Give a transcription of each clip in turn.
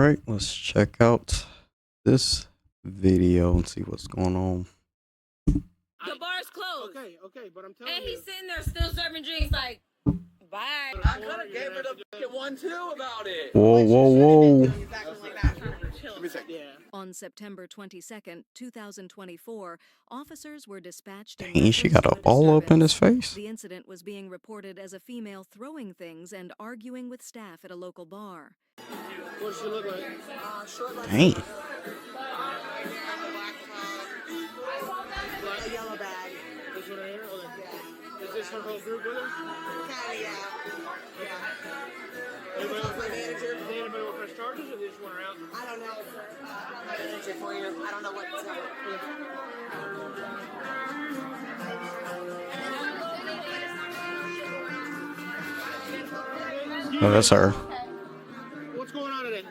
Alright, let's check out this video and see what's going on. The bar's closed. Okay, but I'm telling you. And he's sitting there still serving drinks like, bye. I could have gave her the one too about it. Whoa. On September 22nd, 2024, officers were dispatched. Dang, she got a ball up in his face. The incident was being reported as a female throwing things and arguing with staff at a local bar. What does she look like? Dang. A yellow bag. This one right here? Okay. Is this her whole group with her? Kinda, yeah. Anybody else? My manager. Does anybody want to press charges or they just want her out? I don't know. My manager for you. I don't know what to tell. Oh, that's her. What's going on today?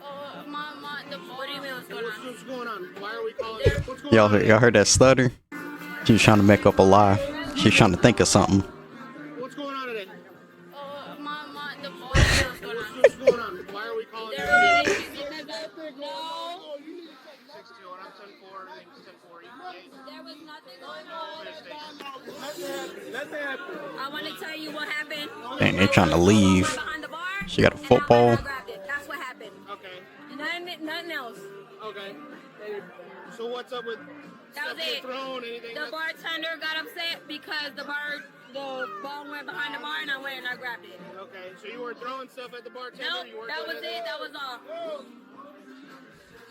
What do you mean what's going on? What's going on? Why are we calling? What's going on? Y'all heard that stutter? She was trying to make up a lie. She was trying to think of something. What's going on today? What's going on? What's going on? Why are we calling? No. 6-2, and I'm 10-4, everything's 10-4. There was nothing going on. Nothing happened. I want to tell you what happened. Dang, they trying to leave. Behind the bar, She got a and I football. went and grabbed it. That's what happened. Okay. Nothing else. Okay. So what's up with That stuff was getting it. thrown? Anything? The bartender got upset because the ball went behind the bar and I went and I grabbed it. Okay. So you weren't throwing stuff at the bartender? Nope, You weren't that was doing it. That was all.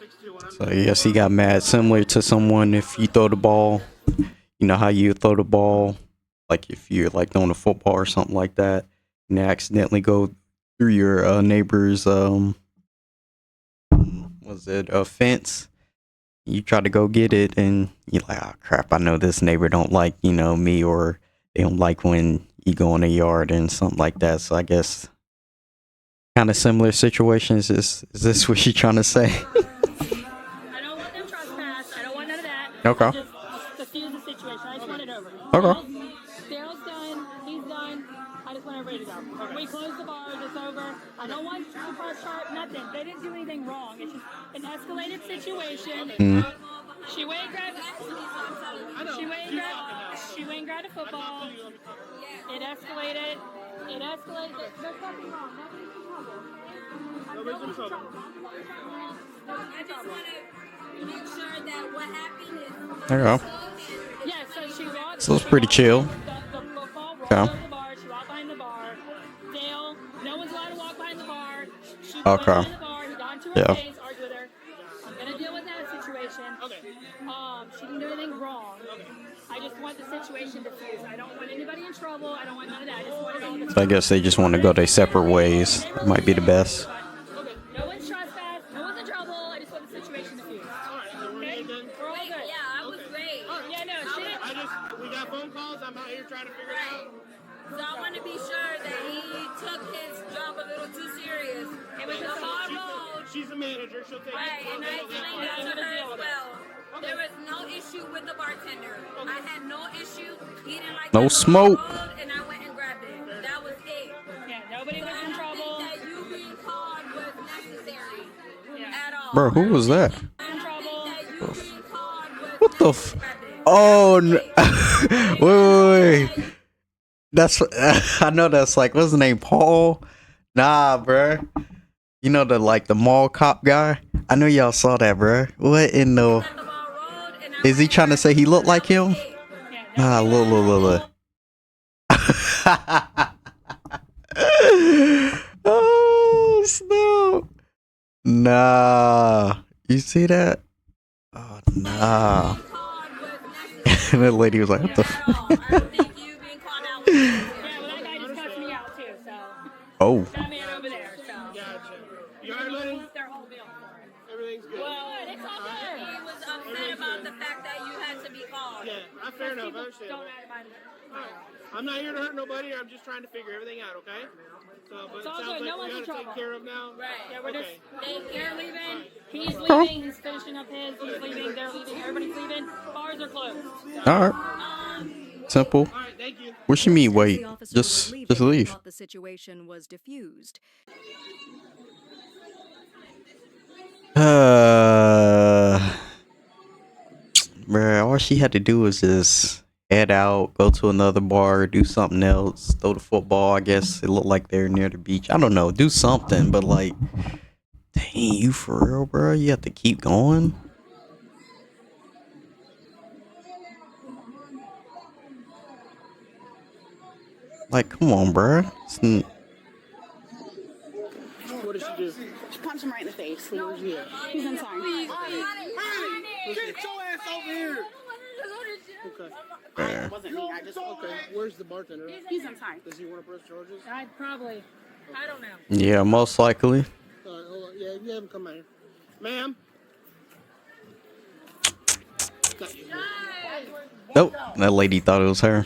6-2, and I'm So yes, he got mad, similar to someone if you throw the ball. You know how you throw the ball, like if you're like throwing a football or something like that, and they accidentally go through your neighbor's fence. You try to go get it, and you're like, oh crap! I know this neighbor don't like me, or they don't like when you go in the yard and something like that. So I guess kind of similar situations. Is this what you're trying to say? I don't want them trespass. I don't want none of that. Okay. Just diffuse the situation. I just want it over. Okay. Daryl's done. He's done. I just want everybody to go. We close the bars. It's over. I don't want to press sharp. Nothing. They didn't do anything wrong. It's just an escalated situation. Mm. She went and grabbed. She went and grabbed a football. It escalated. There's nothing wrong. Nobody's in trouble. I just want to make sure that what happened is. There you go. Yeah, so she walked. So it's pretty chill. The football rolled Okay. over the bar. She walked behind the bar. Dale, no one's allowed to walk behind the bar. She went Okay. behind the bar. He got into her Yeah. face, argued with her. I'm gonna deal with that situation. Okay. She didn't do anything wrong. I just want the situation diffused. I don't want anybody in trouble. I don't want none of that. I just want it all So I guess they just want to go their separate ways. Might be the best. No one's trespassed. No one's in trouble. I just want the situation diffused. Okay? We're all Wait, good. yeah, I was great. Yeah, no, she didn't. We got phone calls. I'm out here trying to figure it out. So I want to be sure that he took his job a little too serious. It was a hard road. She's a manager. She'll take Right, it. and I explained that to her as well. There was no issue with the bartender. I had no issue. He didn't like No the smoke. road, and I went and grabbed it. That was it. Yeah, nobody So was I in don't trouble. think that you being called was necessary at all. Bro, who was that? In I trouble. don't think that you being called was What the necessary. Oh, no. wait. That's I know that's like, what's his name? Paul? Nah, bruh. You know the mall cop guy? I know y'all saw that, bruh. What in the? Let the ball roll, and I Is he went trying to and say he grabbed looked it. like him? That was it. Nah, look. Oh, snap. Nah. You see that? Oh, nah. Being called was necessary And the lady was like, what the at all. I don't think you being called out was necessary. Yeah, well, that guy just cussed me out too, so. Oh. That man over there, so. Gotcha. You all right, Lenny? Their whole bill for it. Everything's good. Well, it's all good. He was upset about the fact that you had to be called. Yeah, fair enough. I understand. Don't add mine. All right. I'm not here to hurt nobody. I'm just trying to figure everything out, okay? So, but It's all it sounds good. like No we one's in got to take trouble. care of now. Right. Yeah, we're just, Okay. they're leaving. He's leaving. He's finishing up his. He's leaving. They're leaving. Everybody's leaving. Bars are closed. All right. Simple. All right, thank you. What you mean, wait? The officer Just was leaving, leave. thought the situation was diffused. Bruh, all she had to do was just head out, go to another bar, do something else, throw the football. I guess it looked like they're near the beach. I don't know, do something, but like, dang, you for real, bro? You have to keep going? Like, come on, bro. What did she do? She punched him right in the face. Where's he at? He's inside. Hey, get your ass over here. Okay. Bruh. Wasn't me. I just Okay. Where's the bartender? He's inside. Does he want to press charges? I'd probably. I don't know. Yeah, most likely. Hold on. Yeah, you have him come out here. Ma'am. Got you. Nope, that lady thought it was her.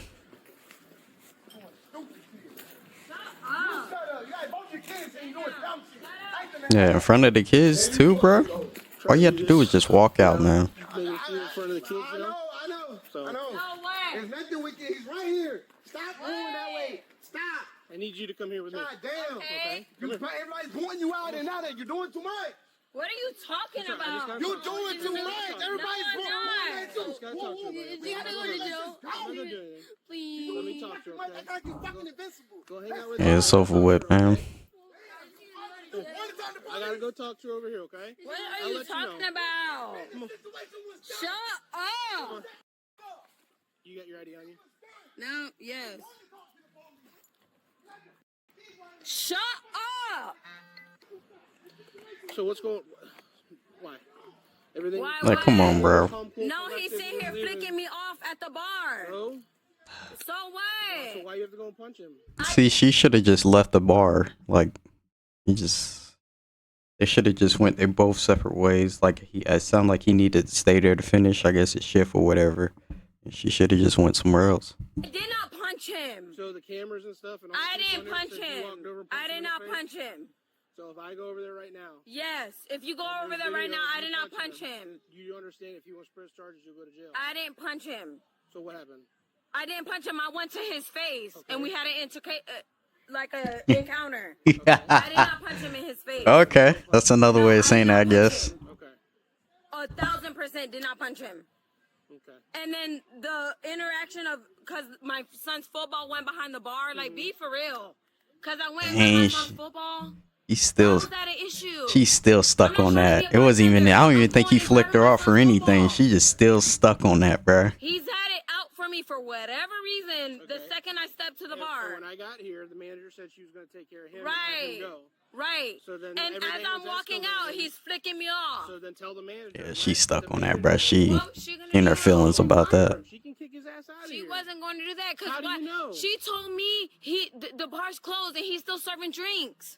Yeah, in front of the kids too, bro. All you have to do is just walk out, man. Maybe in front of the kids, you know? I know. So- I know. No way. There's nothing we can. He's right here. Stop going that way. Stop. I need you to come here with me. God damn. Okay. Everybody's pointing you out and out. You're doing too much. What are you talking Sorry, I just about? got- You're doing too much. Everybody's No, I'm pointing not. at you. Just gotta talk to him. You gotta go to jail. I'm not gonna do anything. Please. Let me talk to him, Act okay? like you fucking invincible. Go hang out with Yeah, it's over with, man. I gotta go talk to her over here, okay? What I'll are you let you talking know. about? Shut up. You got your ID on you? No, yes. Shut up. So what's going? Why? Everything? Why, Like, come on, bro. No, he's sitting here flicking me off at the bar. No. So So what? why you have to go and punch him? See, she should have just left the bar. Like, they should have just went their both separate ways. Like, it sounded like he needed to stay there to finish, I guess, his shift or whatever. And she should have just went somewhere else. I did not punch him. So the cameras and stuff. And all I the people didn't on there punch said you him. walked over and I punched him did in the not face? punch him. So if I go over there right now. Yes, if you go and over there's there right video now, of I you did not punching punch him. You understand if he wants to press charges, you'll go to jail. I didn't punch him. So what happened? I didn't punch him. I went to his face, Okay. and we had an encounter. I did not punch him in his face. Okay, that's another way of saying that, I guess. Okay. 1,000% did not punch him. Okay. And then the interaction of, because my son's football went behind the bar, like, be for real. Because I went with my Dang, son's football. He's How still, was that an issue? she's still stuck on that. It wasn't even, I don't even think he flicked her off or anything. She just still stuck on that, bruh. He's had it out for me for whatever reason the Okay. second I stepped to the And bar. when I got here, the manager said she was going to take care of him. Right. And let him go. Right. So then And as everything I'm was walking out, escalating. he's flicking me off. So then tell the manager. Yeah, she's stuck The on that, manager- bruh. She What was she gonna in her do? feelings about that. She can kick his ass out of She here. wasn't going to do that How because do you know? she told me the bar's closed and he's still serving drinks.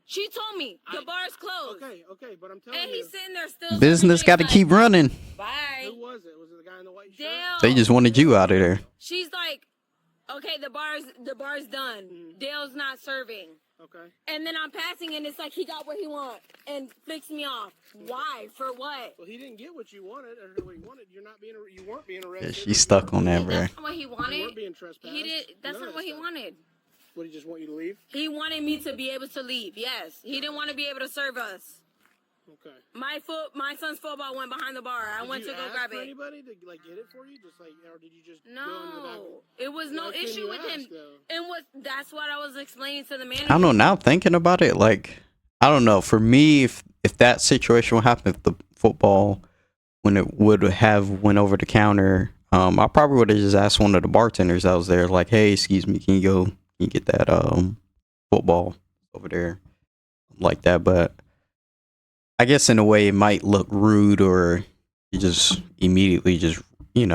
She told me the bar's closed. Okay, but I'm telling And you. he's sitting there still. Business got to keep running. Bye. Who was it? Was it the guy in the white shirt? Dale. They just wanted you out of there. She's like, okay, the bar's done. Mm-hmm. Dale's not serving. Okay. And then I'm passing and it's like he got what he wants and flicks me off. Why? For what? Well, he didn't get what you wanted, or what he wanted. You weren't being Yeah, arrested. she's stuck on that, bruh. That's not what he You wanted. weren't being trespassed. He did. That's None not of what that he stuff. wanted. What, he just want you to leave? He wanted me to be able to leave. Yes, he didn't want to be able to serve us. Okay. My son's football went behind the bar. I went Did to you go ask grab for it. anybody to get it for you? Just like, or did you just go in the back? No, it was no Why couldn't issue you with him. ask, though? And that's what I was explaining to the manager. I don't know. Now thinking about it, like, I don't know. For me, if that situation would happen, if the football, when it would have went over the counter, I probably would have just asked one of the bartenders that was there, like, hey, excuse me, can you get that football over there, like that. But I guess in a way it might look rude, or you just immediately just, you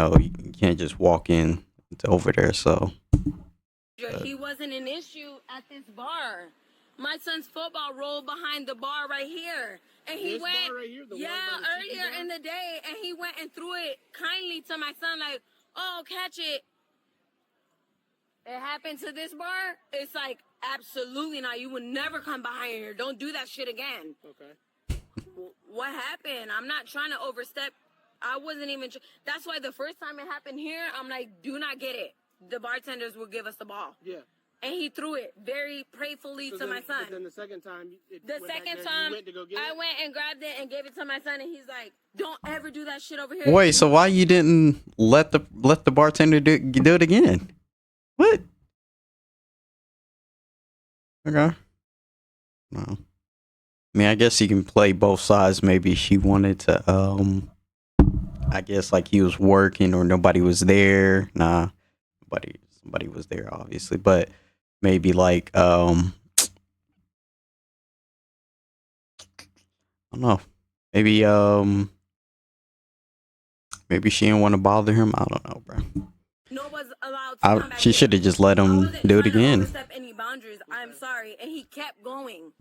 can't just walk in over there. So He wasn't an issue at this bar. My son's football rolled behind the bar right here. And he This went, bar right here, the one yeah, by the tiki earlier bar? in the day, and he went and threw it kindly to my son, like, oh, catch it. It happened to this bar. It's like, absolutely not. You would never come behind here. Don't do that shit again. Okay. What happened? I'm not trying to overstep. I wasn't even. That's why the first time it happened here, I'm like, do not get it. The bartenders will give us the ball. Yeah. and he threw it very prayfully to my son. But then the second time, The second time, I went and grabbed it and gave it to my son, and he's like, "Don't ever do that shit over here." Wait, so why you didn't let the bartender do it again? What? Okay. No. I mean, I guess you can play both sides. Maybe she wanted to, I guess like he was working or nobody was there. Nah, somebody was there, obviously. But maybe like, I don't know. Maybe, maybe she didn't want to bother him. I don't know, bro. No one's allowed to come back She in. should have just let I him wasn't do it trying to again. overstep any boundaries. I'm sorry, and he kept going.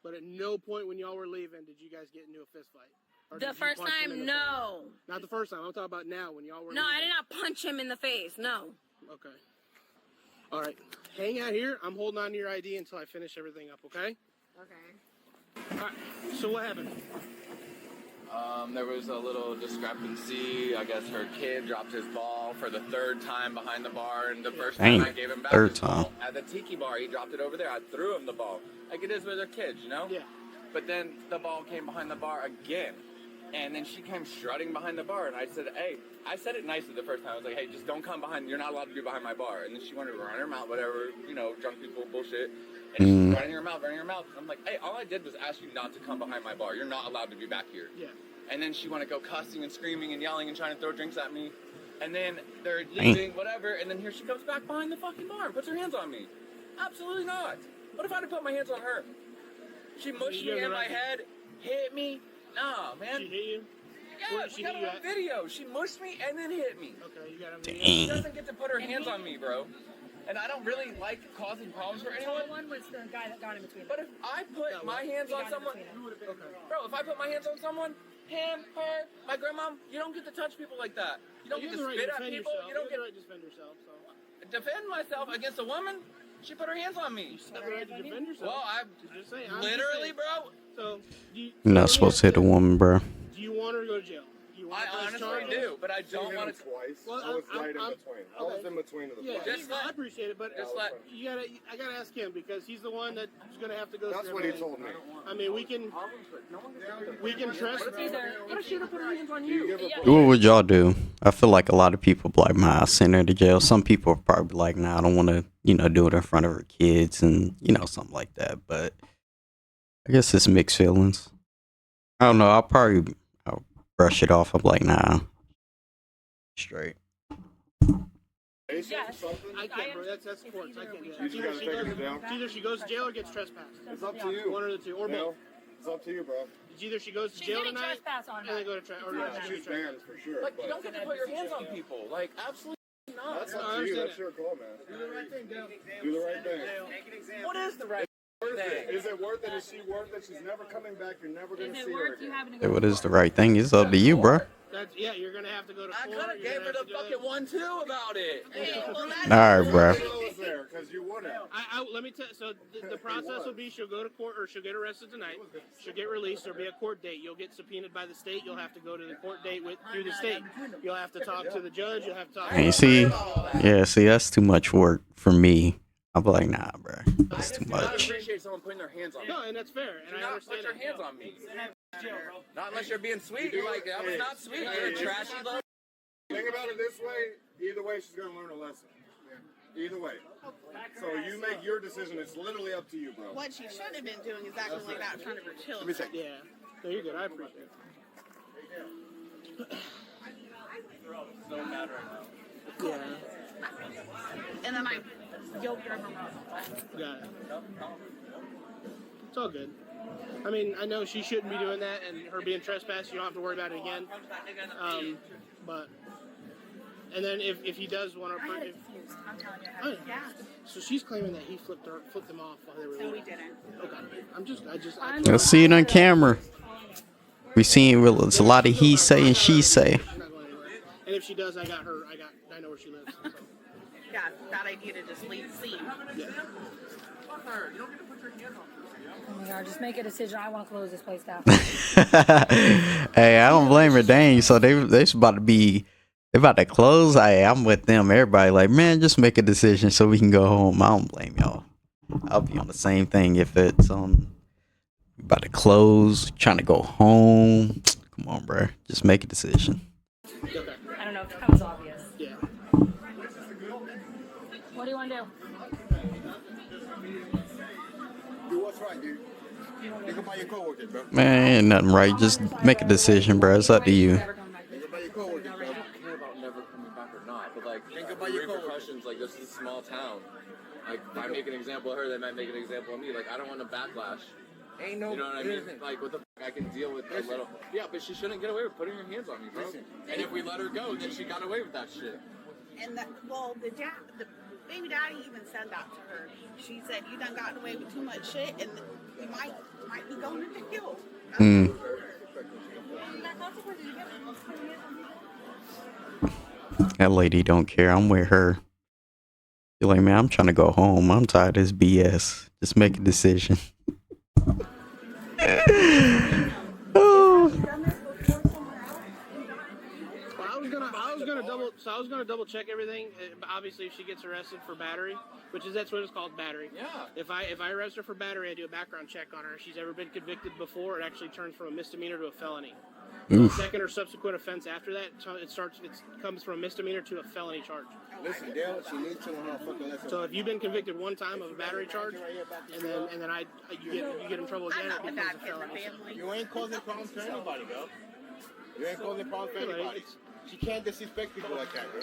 But at no point when y'all were leaving did you guys get into a fist fight. Or The did you first punch him in time, the no. face? Not the first time. I'm talking about now when y'all were. No, leaving. I did not punch him in the face. No. Okay. All right. Hang out here. I'm holding on to your ID until I finish everything up. Okay. Okay. All right. So what happened? There was a little discrepancy. I guess her kid dropped his ball for the third time behind the bar, and the first Dang, time I gave him back third his ball time. at the tiki bar, he dropped it over there. I threw him the ball, like it is with their kids, you know. Yeah. But then the ball came behind the bar again, and then she came strutting behind the bar, and I said, "Hey," I said it nicely the first time. I was like, "Hey, just don't come behind. You're not allowed to be behind my bar." And then she wanted to run her mouth, whatever, you know, drunk people bullshit. And she's running her mouth, running her mouth. I'm like, "Hey, all I did was ask you not to come behind my bar. You're not allowed to be back here." Yeah. And then she want to go cussing and screaming and yelling and trying to throw drinks at me. And then they're leaving, whatever. And then here she comes back behind the fucking bar and puts her hands on me. Absolutely not. What if I had to put my hands on her? She mushed me in my head, hit me. Nah, man. She hit you? Yeah, Where did we she got hit it you on at? video. She mushed me and then hit me. Okay, you got him. She doesn't get to put her hands on me, bro. And I don't really like causing problems for anyone. One was the guy that got in between. But if I put my hands on someone, bro, if I put my hands on someone, him, her, my grandma, you don't get to touch people like that. You don't You get have to the right spit to at defend people. yourself. You don't have get the right to defend yourself. So. to defend myself against a woman. She put her hands on me. You have the right to defend yourself. Well, I'm just saying. literally, bro. So, You're not supposed to hit a woman, bro. Do you want her to go to jail? Do you want I her to honestly charges? do, but I don't want to. Twice. Well, I was right in I'm- between. I was in between of the Yeah, fight. Just I let- appreciate it, but just let- I gotta ask him because he's the one that's gonna have to go. That's through what he everything. told me. I mean, we can trust. What if she put her hands on you? What would y'all do? I feel like a lot of people be like, "Man, I send her to jail." Some people are probably like, "Nah, I don't want to, do it in front of her kids and something like that." But I guess it's mixed feelings. I don't know. I'll brush it off. I'm like, nah, straight. Yes. I can't, bro. That's courts. I can't do that. You just gotta take her to jail. It's either she goes to jail or gets trespassed. It's up to you. One or the two, or Dale, both. it's up to you, bro. It's either she goes to She's jail getting tonight, trespass on and then her. go to She's banned for sure. Like, you but don't get to put your hands on people. Like, absolutely not. that's No, I up to you. understand That's your call, man. Do the right thing, Dale. Do the right thing. What is the right thing? Is it worth it? Is she worth it? She's never coming back. You're never gonna Is see it her worth you again. having to Hey, go? what is the right thing? It's up to you, bro. You're gonna have to go to I court. could have you're gave her gonna the have to do fucking 1-2 about it. All right, bro. I was there because you wouldn't. Let me tell you. So the process will be she'll go to court or she'll get arrested tonight. She'll get released. There'll be a court date. You'll get subpoenaed by the state. You'll have to go to the court date through the state. You'll have to talk to the judge. You'll have to talk. And you see, that's too much work for me. I'm like, nah, bro, that's too I much. appreciate someone putting their hands on me. No, and that's fair, and Do I not understand put your it. hands on me. Not unless you're being sweet. You're like, that was not sweet. You're a trashy little. Think about it this way. Either way, she's gonna learn a lesson. Either way. So you make your decision. It's literally up to you, bro. What she should have been doing is acting like that in front of her children. Yeah. No, you're good. I appreciate it. No matter. Yeah. And then I yoked her in her mouth. Got it. It's all good. I mean, I know she shouldn't be doing that, and her being trespassed, you don't have to worry about it again. But, and then if he does want to, I'm telling you. oh, yeah. So she's claiming that he flipped them off while they were No, we leaving. didn't. Okay. Let's see it on camera. We seen it's a lot of he say and she say. I'm not going anywhere. And if she does, I know where she lives. So. Yeah, bad idea to just leave the scene. Yeah. Oh my God, just make a decision. I want to close this place down. Hey, I don't blame her. Dang, so they about to be They about to close. I'm with them. Everybody like, man, just make a decision so we can go home. I don't blame y'all. I'll be on the same thing if it's about to close, trying to go home. Come on, bro. Just make a decision. Okay. I don't know if that was obvious. Yeah. What do you want to do? Do what's right, dude. Think about your coworkers, bro. Man, ain't nothing right. Just make a decision, bro. It's up to you. Think about your coworkers, bro. I don't care about never coming back or not, but like, Think about your repercussions. Like, this is a small town. Like, if I make an example of her, they might make an example of me. Like, I don't want a backlash. Ain't no. You know what I mean? Like, what the fuck? I can deal with a little. Yeah, but she shouldn't get away with putting her hands on me, bro. And if we let her go, then she got away with that shit. And the baby daddy even said that to her. She said, "You done gotten away with too much shit, and you might be going to jail." That lady don't care. I'm with her. You're like, man, I'm trying to go home. I'm tired of this BS. Just make a decision. Oh. I was gonna double check everything. Obviously, if she gets arrested for battery, that's what it's called, battery. Yeah. If I arrest her for battery, I do a background check on her. If she's ever been convicted before, it actually turns from a misdemeanor to a felony. Oof. Second or subsequent offense after that, it comes from a misdemeanor to a felony charge. Listen, Dale, she needs to know how to fucking let So if you've been convicted one time of a battery charge, and then you get in trouble again, it becomes a felony. You ain't causing problems to anybody, bro. You ain't causing problems to anybody. She can't disrespect people like that, bro.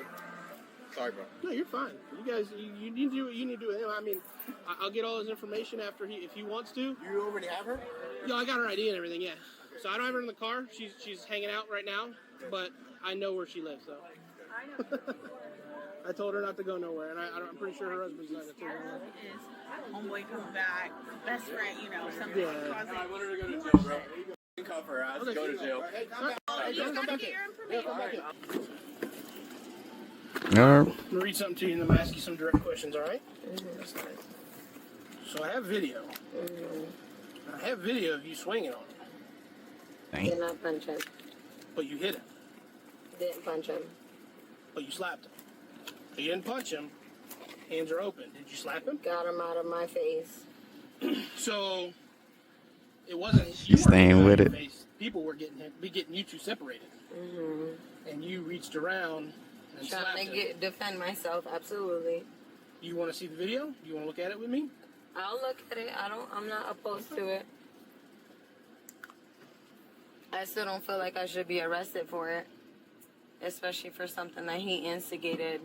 Sorry, bro. No, you're fine. You guys, you need to do what you need to do with him. I mean, I'll get all his information after if he wants to. You already have her? Yeah, I got her ID and everything. Yeah. So I don't have her in the car. She's hanging out right now, but I know where she lives, though. I told her not to go nowhere, and I'm pretty sure her husband's not going to take her. Homeboy come back, best friend, something. Yeah. I want her to go to jail, bro. Cuff her ass, go to jail. You gotta get your information. All right. I'm going to read something to you, and then I'm going to ask you some direct questions, all right? So I have video. I have video of you swinging on him, Did not punch him. but you hit him, Didn't punch him. but you slapped him. So you didn't punch him. Hands are open. Did you slap him? Got him out of my face. So it wasn't. She's staying with it. Face. People were getting you two separated, and you reached around and slapped Trying him. to defend myself, absolutely. You want to see the video? You want to look at it with me? I'll look at it. I'm not opposed to it. I still don't feel like I should be arrested for it. Especially for something that he instigated.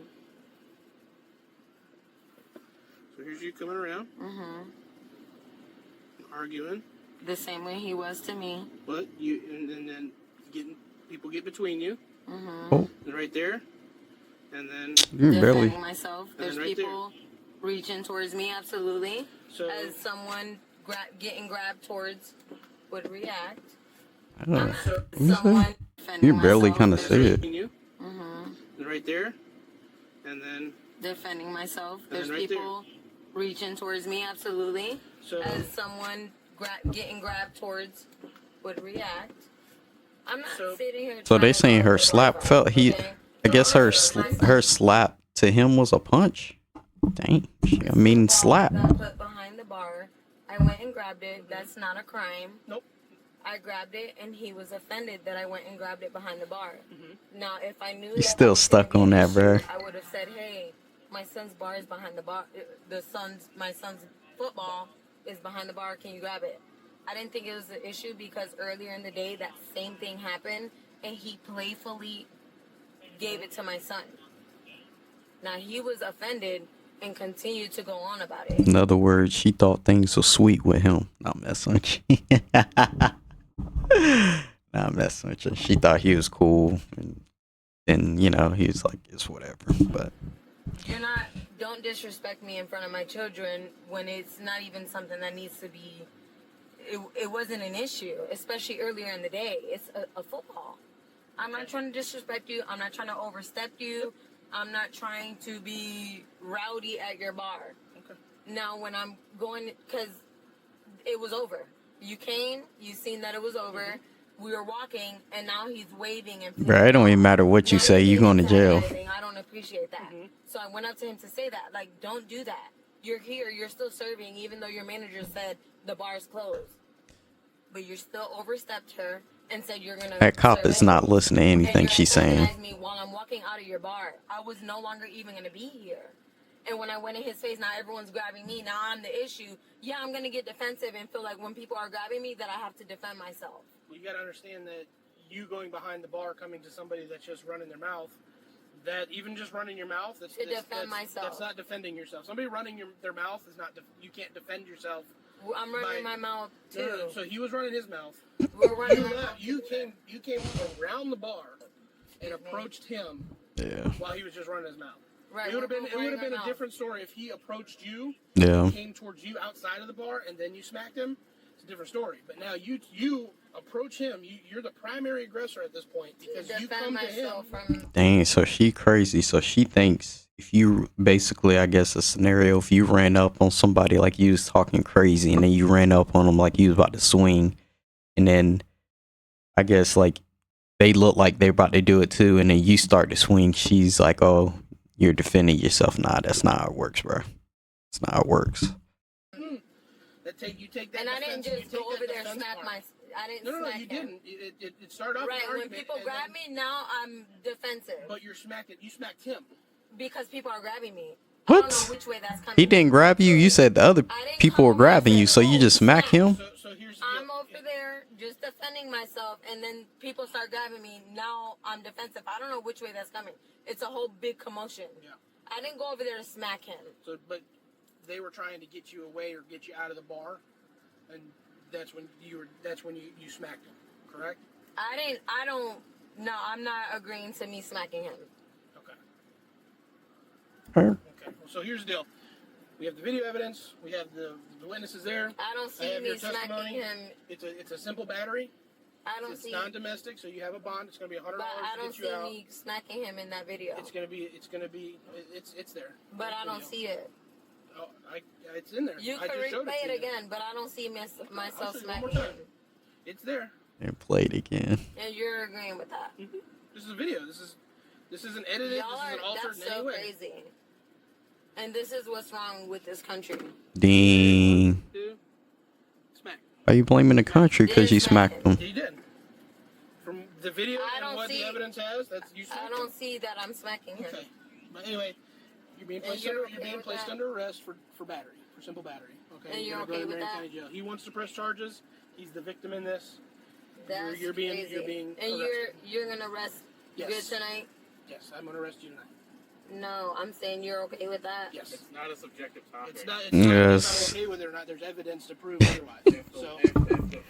So here's you coming around, arguing, The same way he was to me. but and then people get between you, Oh, and right there, and then you barely. Defending myself. There's right people reaching towards me, absolutely. so As someone getting grabbed towards would react. Oh, Someone defending you barely myself. kind of There's see it. between you, and right there, and then defending myself. And There's then right people reaching towards me, absolutely. So- As someone getting grabbed towards would react. I'm not So- sitting here. So trying they to saying her go slap over, felt he. okay? I guess her slap to him was a punch. Dang, she a mean slap. Got put behind the bar. I went and grabbed it. That's not a crime. Nope. I grabbed it, and he was offended that I went and grabbed it behind the bar. Now, if I knew He's that still was gonna stuck be on an that, issue, bruh. I would have said, "Hey, my son's bar is behind the bar. My son's football is behind the bar. Can you grab it?" I didn't think it was an issue because earlier in the day that same thing happened, and he playfully gave it to my son. Now he was offended and continued to go on about it. In other words, she thought things were sweet with him. Not messing with you. Not messing with you. She thought he was cool, and he was like, it's whatever. But Don't disrespect me in front of my children when it's not even something that needs to be. It wasn't an issue, especially earlier in the day. It's a football. I'm not trying to disrespect you. I'm not trying to overstep you. I'm not trying to be rowdy at your bar. Okay. Now, when I'm going, because it was over. You came, you seen that it was over. we were walking, and now he's waving and. Bro, it don't even matter what you say. You going to jail. I don't appreciate that. So I went up to him to say that, like, don't do that. You're here. You're still serving, even though your manager said the bar's closed. But you still overstepped her and said you're gonna. That cop is not listening to anything she's saying. Me while I'm walking out of your bar, I was no longer even gonna be here. And when I went in his face, now everyone's grabbing me. Now I'm the issue. Yeah, I'm gonna get defensive and feel like when people are grabbing me that I have to defend myself. Well, you gotta understand that you going behind the bar, coming to somebody that's just running their mouth, that even just running your mouth, that's myself. That's not defending yourself. Somebody running their mouth is not. You can't defend yourself. I'm running my mouth too. No. So he was running his mouth. We're running. You came around the bar and approached him. Yeah. While he was just running his mouth. Right. It would have been a different story if he approached you. Yeah. Came towards you outside of the bar and then you smacked him. It's a different story. But now you approach him. You're the primary aggressor at this point because you come to him. Dang, so she crazy. So she thinks if you basically, I guess, a scenario, if you ran up on somebody like you was talking crazy and then you ran up on them like you was about to swing, and then I guess like they look like they're about to do it too, and then you start to swing, she's like, oh, you're defending yourself. Nah, that's not how it works, bro. That's not how it works. You take that. And I didn't just go over there and smack my. I didn't. No, you didn't. It started off. Right. When people grab me, now I'm defensive. But you smacked him. Because people are grabbing me. What? I don't know which way that's coming. He didn't grab you. You said the other people were grabbing you, so you just smack him. So here's I'm over there just defending myself, and then people start grabbing me. Now I'm defensive. I don't know which way that's coming. It's a whole big commotion. Yeah. I didn't go over there to smack him. So, but they were trying to get you away or get you out of the bar, and that's when you smacked him, correct? No, I'm not agreeing to me smacking him. Okay, well, so here's the deal. We have the video evidence. We have the witnesses there. I don't see me smacking him. It's a simple battery. It's non-domestic, so you have a bond. It's going to be $100 but I don't to get you out. see me smacking him in that video. It's there. But I don't see it. Oh, it's in there. You can replay it again, but I don't see myself smacking him. It's there. And play it again. And you're agreeing with that? Mm-hmm. This is a video. This isn't edited. This isn't altered in any way. That's so crazy. And this is what's wrong with this country. Ding. Smack. Are you blaming the country because you smacked them? He did. From the video and what the evidence has, that's you. I don't see that I'm smacking him. Okay. But anyway, you're being placed under arrest for battery, for simple battery. Okay. And you're okay with that? Jail. He wants to press charges. He's the victim in this. That's you're being crazy. And arrested. You're gonna rest good tonight? Yes, I'm gonna arrest you tonight. No, I'm saying you're okay with that. Yes. It's not a subjective topic. It's not okay with it or not. There's evidence to prove otherwise. So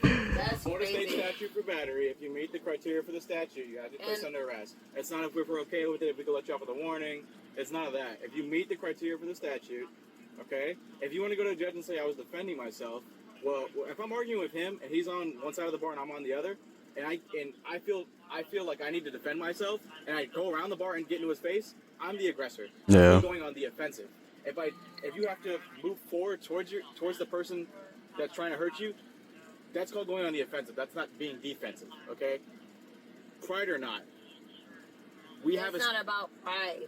that's Florida crazy. State statute for battery. If you meet the criteria for the statute, you have to be placed under arrest. It's not if we're okay with it, if we can let you off with a warning. It's none of that. If you meet the criteria for the statute, okay. If you want to go to a judge and say I was defending myself, well, if I'm arguing with him and he's on one side of the bar and I'm on the other, and I feel like I need to defend myself, and I go around the bar and get into his face, I'm the aggressor. Yeah. I'm going on the offensive. If you have to move forward towards the person that's trying to hurt you, that's called going on the offensive. That's not being defensive. Okay. Pride or not, It's not about pride.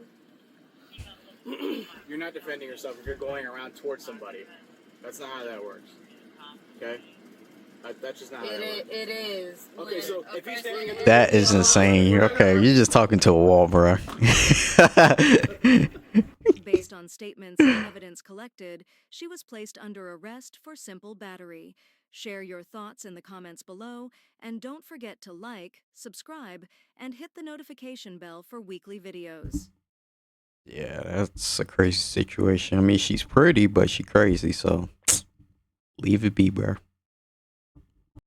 You're not defending yourself if you're going around towards somebody. That's not how that works. Okay. That's just not how that works. It is. Okay, so if he's standing at That is insane. Okay, you're just talking to a wall, bro. Based on statements and evidence collected, she was placed under arrest for simple battery. Share your thoughts in the comments below, and don't forget to like, subscribe, and hit the notification bell for weekly videos. Yeah, that's a crazy situation. I mean, she's pretty, but she crazy, so leave it be, bro.